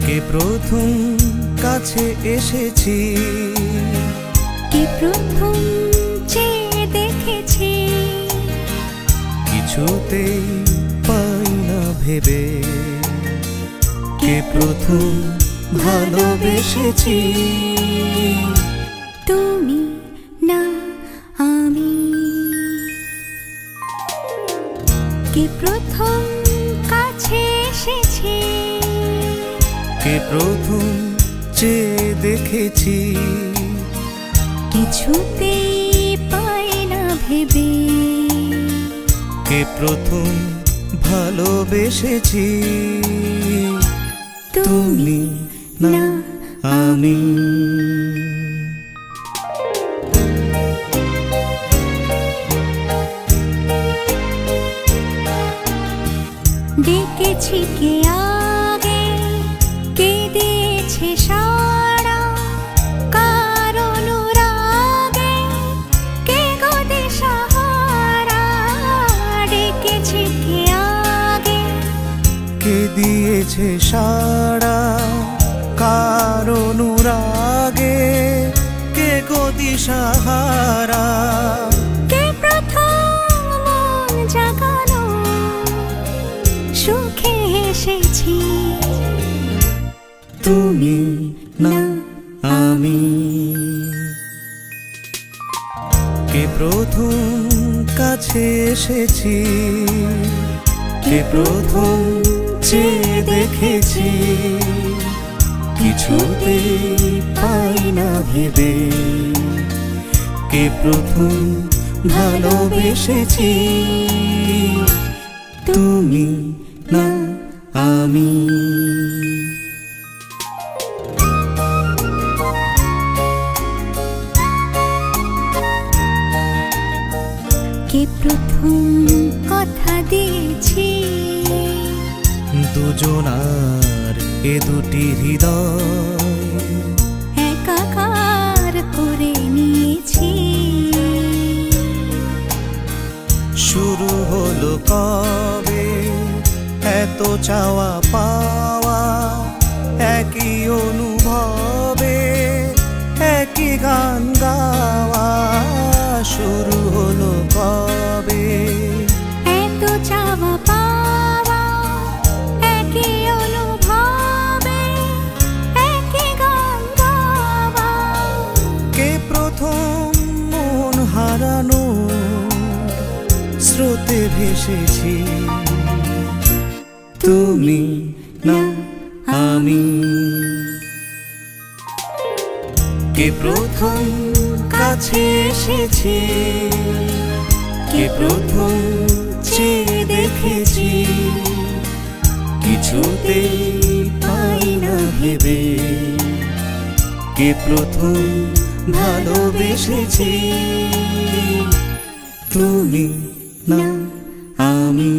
কে প্রথম কাছে এসেছি, কে প্রথম চেয়ে দেখেছি, কিছুতেই পাই না ভেবে। কে প্রথম ভালোবেসেছি, তুমি না আমি। কে প্রথম কাছে এসেছি, কে প্রথম চেয়ে দেখেছি, কিছুতেই পাই না ভেবে। কে প্রথম ভালোবেসেছি, তুমি না আমি। ডেকেছি কে আগে, কে দিয়েছে সাড়া, কার অনুরাগে কে গো দিশাহারা। ডেকেছি কে আগে, কে দিয়েছে সাড়া, কার অনুরাগে কে গো দিশাহারা। কে প্রথম মন জাগানো, সুখে এসেছি, তুমি না আমি। কে প্রথম কাছে এসেছি, কে প্রথম চেয়ে দেখেছি, কিছুতেই পাই না ভেবে। কে প্রথম ভালোবেসেছি, তুমি না আমি। কে প্রথম কথা দিয়েছি, দুজনার এ দুটি হৃদয় একাকার করে নিয়েছি। শুরু হলো কবে এত চাওয়া পাওয়া, একই অনুভবে একই গান গাওয়া। শুরু হলো কবে এত চাওয়া পাওয়া, একই অনুভবে একই গান গাওয়া। কে প্রথম মন হারানো স্রোতে ভেসেছি, তুমি না আমি। কে প্রথম কাছে এসেছি, কে প্রথম চেয়ে দেখেছি, কিছুতেই পাই না ভেবে। কে প্রথম ভালোবেসেছি, তুমি না আমি।